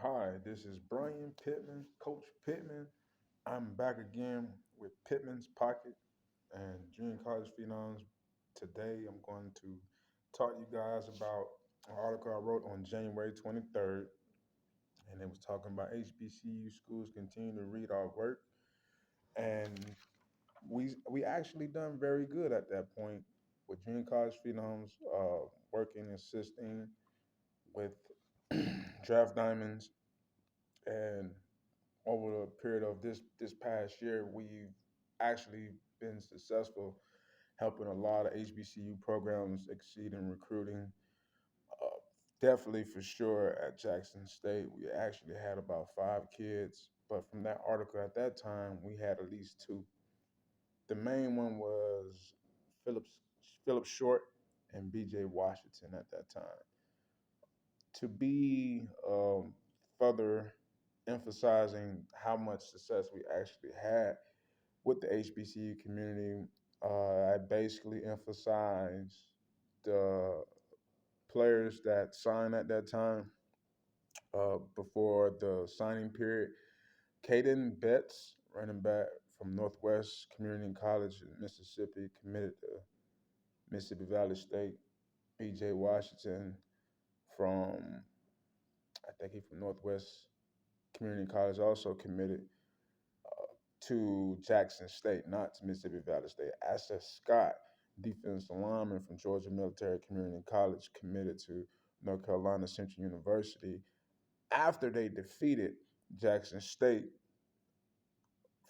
Hi, this is Brian Pittman, Coach Pittman. I'm back again with Pittman's Pocket and Junior College Phenoms. Today I'm going to talk to you guys about an article I wrote on January 23rd, and it was talking about HBCU schools continue to read our work. And we actually done very good at that point with Junior College Phenoms working, assisting with draft diamonds and over the period of this past year, we've actually been successful helping a lot of HBCU programs exceed in recruiting. Uh, Definitely for sure at Jackson State, we actually had about 5 kids, but from that article at that time, we had at least two. The main one was Phillips Philip Short and BJ Washington at that time. To be further emphasizing how much success we actually had with the HBCU community, I basically emphasize the players that signed at that time before the signing period. Caden Betts, running back from Northwest Community College in Mississippi, committed to Mississippi Valley State. BJ Washington from, I think he's from Northwest Community College, also committed to Jackson State, not to Mississippi Valley State. Asa Scott, defensive lineman from Georgia Military Community College, committed to North Carolina Central University after they defeated Jackson State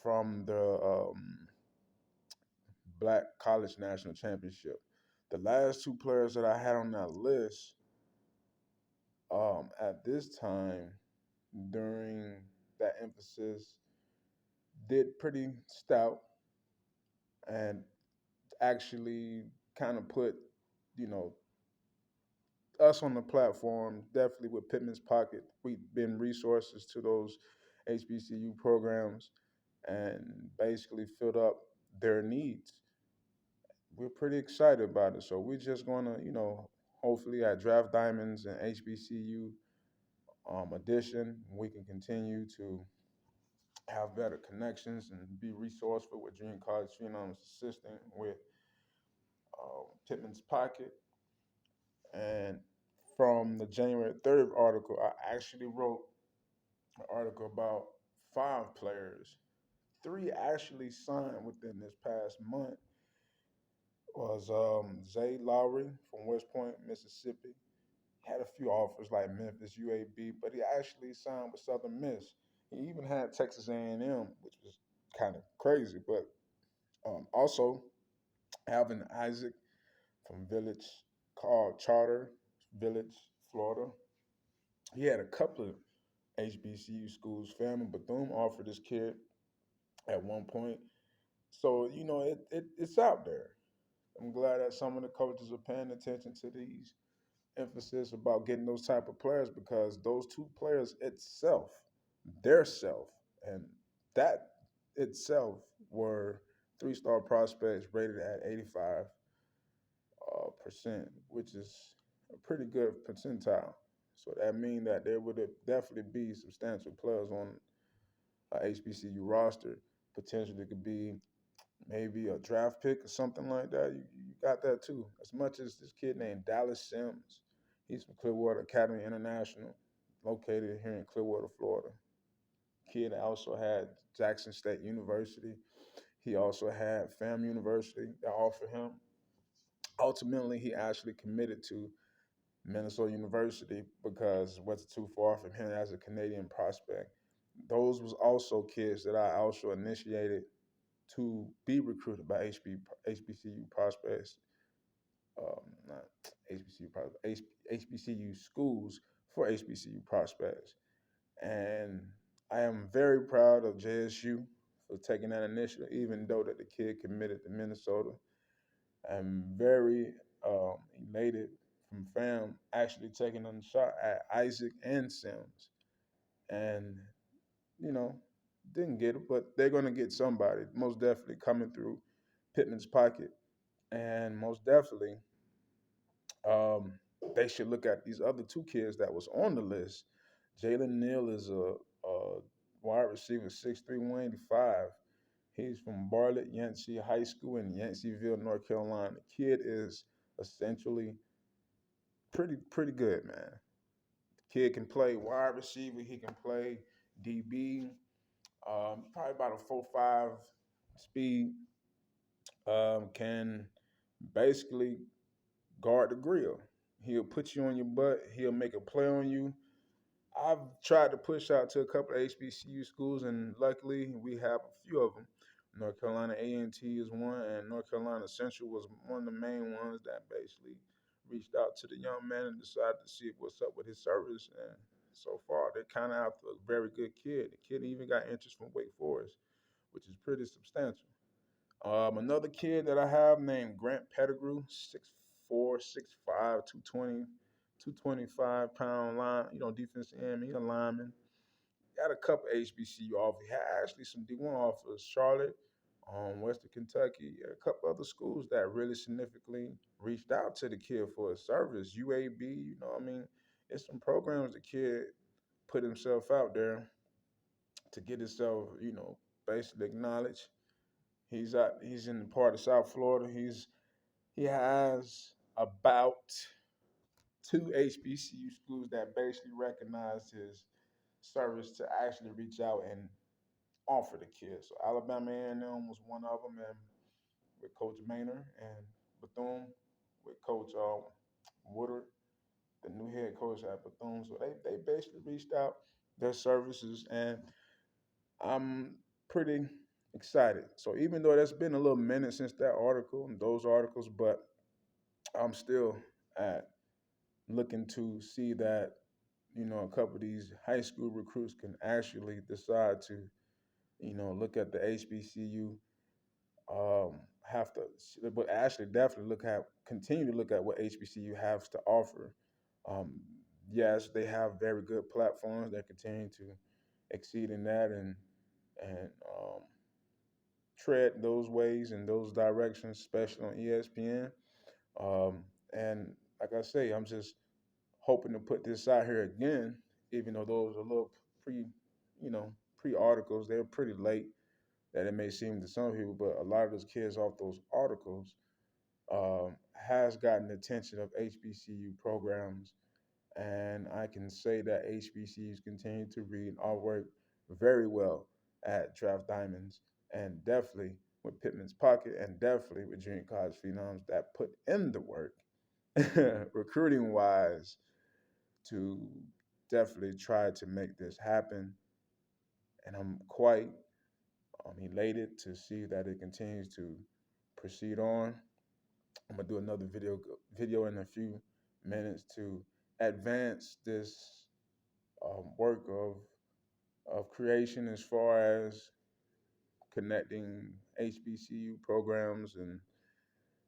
from the Black College National Championship. The last two players that I had on that list at this time during that emphasis did pretty stout and actually kind of put, you know, us on the platform, definitely with Pittman's Pocket. We've been resources to those HBCU programs and basically filled up their needs. We're pretty excited about it. So we're just going to, hopefully at Draft Diamonds and HBCU edition, we can continue to have better connections and be resourceful with Junior College Phenoms assisting with Pittman's Pocket. And from the January 3rd article, I actually wrote an article about 5 players. 3 actually signed within this past month was Zay Lowry from West Point, Mississippi. Had a few offers like Memphis, UAB, but he actually signed with Southern Miss. He even had Texas A&M, which was kind of crazy. But also Alvin Isaac from Village called Charter Village, Florida. He had a couple of HBCU schools. Family Bethune offered this kid at one point. So, it's out there. I'm glad that some of the coaches are paying attention to these emphasis about getting those type of players because those two players itself, their self, and that itself were 3-star prospects rated at 85 percent, which is a pretty good percentile. So that means that there would definitely be substantial players on a HBCU roster. Potentially could be maybe a draft pick or something like that. You got that too. As much as this kid named Dallas Sims, he's from Clearwater Academy International, located here in Clearwater, Florida. Kid also had Jackson State University. He also had FAM University that offered him. Ultimately, he actually committed to Minnesota University because it wasn't too far from him as a Canadian prospect. Those was also kids that I also initiated to be recruited by HBCU prospects, not HBCU prospects, HBCU schools for HBCU prospects. And I am very proud of JSU for taking that initiative, even though that the kid committed to Minnesota. I'm very elated from fam actually taking a shot at Isaac and Sims. And, you know, didn't get it, but they're going to get somebody, most definitely coming through Pittman's Pocket. And most definitely, um, they should look at these other 2 kids that was on the list, Jalen Neal is a wide receiver, 6'3", 185. He's from Bartlett Yancey High School in Yanceyville, North Carolina. The kid is essentially pretty good, man. Kid can play wide receiver. He can play DB. Probably about a 4.5 speed. Can basically guard the grill. He'll put you on your butt. He'll make a play on you. I've tried to push out to a couple of HBCU schools, and luckily we have a few of them. North Carolina A&T is one, and North Carolina Central was one of the main ones that basically reached out to the young man and decided to see what's up with his service. And so far, they're kind of after a very good kid. The kid even got interest from Wake Forest, which is pretty substantial. Another kid that I have named Grant Pettigrew, 6'4", 6'5", 220, 225 pound line, defensive end. He's a lineman. Got a couple HBCU offers. He had actually some D1 offers, Charlotte, Western Kentucky, a couple other schools that really significantly reached out to the kid for a service. UAB, I mean, it's some programs the kid put himself out there to get himself, basically acknowledged. He's in the part of South Florida. He has about two HBCU schools that basically recognize his service to actually reach out and offer the kids. So Alabama A&M was one of them, and with Coach Maynard, and Bethune with Coach Woodard, the new head coach at Bethune. So they basically reached out their services, and I'm pretty excited. So even though that's been a little minute since that article and those articles, but I'm still at looking to see that a couple of these high school recruits can actually decide to look at the HBCU, have to, but actually definitely continue to look at what HBCU has to offer. Um, yes, they have very good platforms that continue to exceed in that and tread those ways and those directions, especially on ESPN. And like I say, I'm just hoping to put this out here again, even though those are a little pre, pre articles. They're pretty late that it may seem to some people, but a lot of those kids off those articles has gotten the attention of HBCU programs. And I can say that HBCUs continue to read our work very well at Draft Diamonds, and definitely with Pittman's Pocket, and definitely with junior college phenoms that put in the work, recruiting wise, to definitely try to make this happen. And I'm quite elated to see that it continues to proceed on. I'm gonna do another video in a few minutes to advance this work of creation as far as connecting HBCU programs and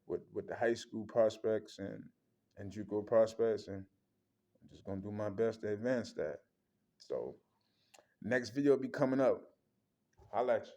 with the high school prospects and JUCO prospects, and I'm just gonna do my best to advance that. So next video will be coming up. Holla at you.